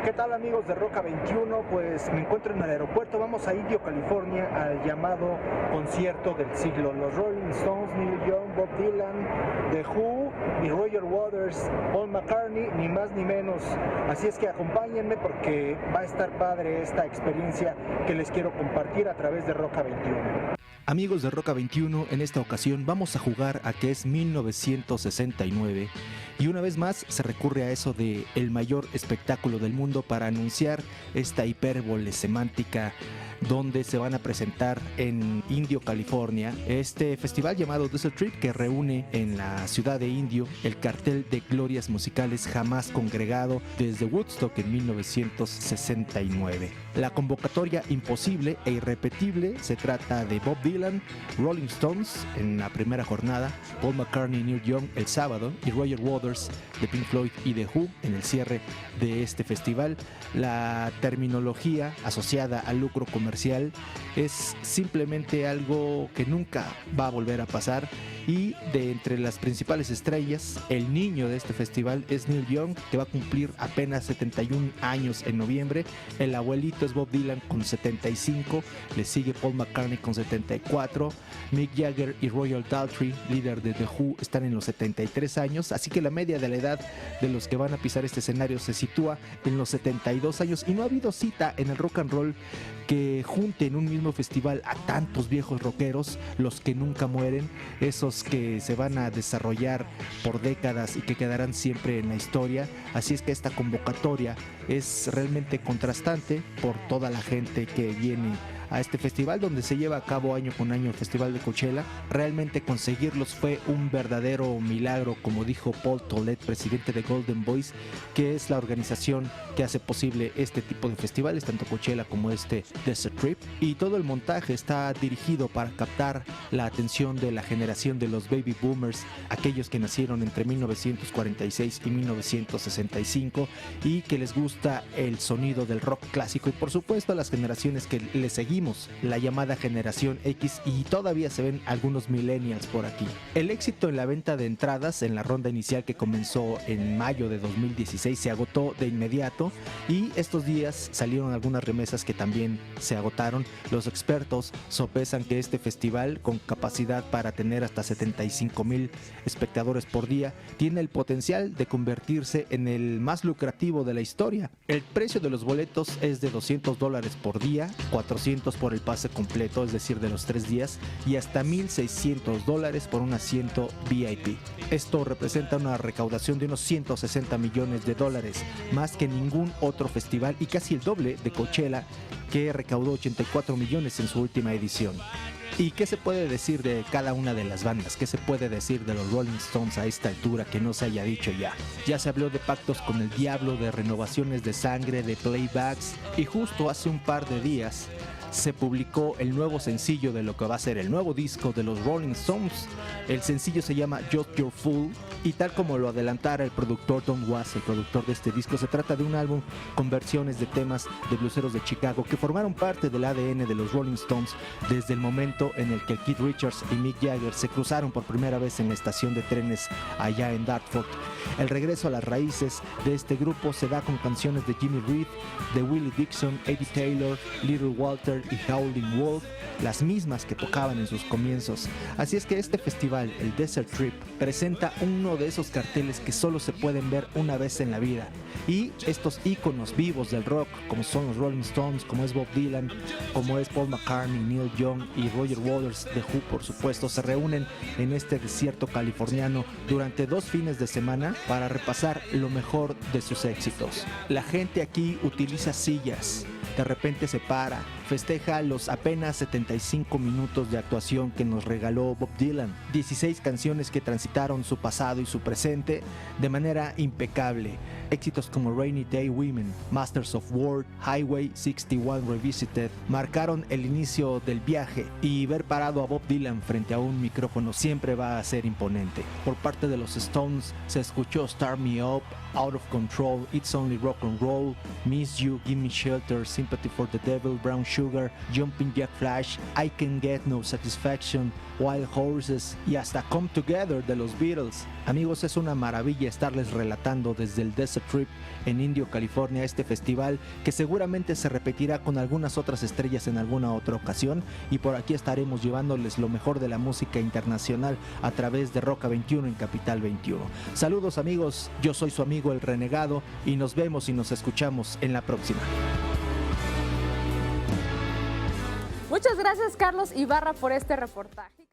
¿Qué tal, amigos de Roca 21? Pues me encuentro en el aeropuerto, vamos a Indio, California, al llamado concierto del siglo. Los Rolling Stones, Neil Young, Bob Dylan, The Who y Roger Waters, Paul McCartney, ni más ni menos. Así es que acompáñenme porque va a estar padre esta experiencia que les quiero compartir a través de Roca 21. Amigos de Roca 21, en esta ocasión vamos a jugar a que es 1969 y una vez más se recurre a eso de el mayor espectáculo del mundo para anunciar esta hipérbole semántica donde se van a presentar en Indio, California, este festival llamado Desert Trip que reúne en la ciudad de Indio el cartel de glorias musicales jamás congregado desde Woodstock en 1969. La convocatoria imposible e irrepetible se trata de Bob Dylan, Rolling Stones en la primera jornada, Paul McCartney y Neil Young el sábado y Roger Waters de Pink Floyd y The Who en el cierre de este festival. La terminología asociada al lucro comercial es simplemente algo que nunca va a volver a pasar. Y de entre las principales estrellas, el niño de este festival es Neil Young, que va a cumplir apenas 71 años en noviembre. El abuelito es Bob Dylan con 75, le sigue Paul McCartney con 74, Mick Jagger y Roger Daltrey, líder de The Who, están en los 73 años, así que la media de la edad de los que van a pisar este escenario se sitúa en los 72 años y no ha habido cita en el rock and roll que junte en un mismo festival a tantos viejos rockeros, los que nunca mueren, esos que se van a desarrollar por décadas y que quedarán siempre en la historia. Así es que esta convocatoria es realmente contrastante por toda la gente que viene a este festival, donde se lleva a cabo año con año el Festival de Coachella. Realmente conseguirlos fue un verdadero milagro, como dijo Paul Tollett, presidente de Golden Boys, que es la organización que hace posible este tipo de festivales, tanto Coachella como este Desert Trip. Y todo el montaje está dirigido para captar la atención de la generación de los baby boomers, aquellos que nacieron entre 1946 y 1965 y que les gusta el sonido del rock clásico, y por supuesto a las generaciones que le seguimos, la llamada generación X, y todavía se ven algunos millennials por aquí. El éxito en la venta de entradas en la ronda inicial, que comenzó en mayo de 2016, se agotó de inmediato y estos días salieron algunas remesas que también se agotaron. Los expertos sopesan que este festival, con capacidad para tener hasta 75,000 espectadores por día, tiene el potencial de convertirse en el más lucrativo de la historia. El precio de los boletos es de $200 por día, 400 por el pase completo, es decir, de los 3 días, y hasta $1,600 por un asiento VIP. Esto representa una recaudación de unos $160 millones, más que ningún otro festival, y casi el doble de Coachella, que recaudó 84 millones en su última edición. ¿Y qué se puede decir de cada una de las bandas? ¿Qué se puede decir de los Rolling Stones a esta altura que no se haya dicho ya? Ya se habló de pactos con el diablo, de renovaciones de sangre, de playbacks, y justo hace un par de días se publicó el nuevo sencillo de lo que va a ser el nuevo disco de los Rolling Stones. El sencillo se llama Just Your Fool, y tal como lo adelantara el productor Don Was, el productor de este disco, se trata de un álbum con versiones de temas de blueseros de Chicago que formaron parte del ADN de los Rolling Stones desde el momento en el que Keith Richards y Mick Jagger se cruzaron por primera vez en la estación de trenes allá en Dartford. El regreso a las raíces de este grupo se da con canciones de Jimmy Reed, de Willie Dixon, Eddie Taylor, Little Walter y Howlin' Wolf, las mismas que tocaban en sus comienzos. Así es que este festival, el Desert Trip, presenta uno de esos carteles que solo se pueden ver una vez en la vida, y estos íconos vivos del rock, como son los Rolling Stones, como es Bob Dylan, como es Paul McCartney, Neil Young y Roger Waters de Who, por supuesto, se reúnen en este desierto californiano durante 2 fines de semana para repasar lo mejor de sus éxitos. La gente aquí utiliza sillas, de repente se para, festeja los apenas 75 minutos de actuación que nos regaló Bob Dylan, 16 canciones que transitaron su pasado y su presente de manera impecable. Éxitos como Rainy Day Women, Masters of War, Highway 61 Revisited marcaron el inicio del viaje, y ver parado a Bob Dylan frente a un micrófono siempre va a ser imponente. Por parte de los Stones se escuchó Start Me Up, Out of Control, It's Only Rock and Roll, Miss You, Give Me Shelter, Sympathy for the Devil, Brown Sugar, Jumping Jack Flash, I Can Get No Satisfaction, Wild Horses y hasta Come Together de los Beatles. Amigos, es una maravilla estarles relatando desde el Desert Trip en Indio, California, este festival que seguramente se repetirá con algunas otras estrellas en alguna otra ocasión, y por aquí estaremos llevándoles lo mejor de la música internacional a través de Roca 21 en Capital 21. Saludos amigos, yo soy su amigo El Renegado y nos vemos y nos escuchamos en la próxima. Muchas gracias Carlos Ibarra por este reportaje.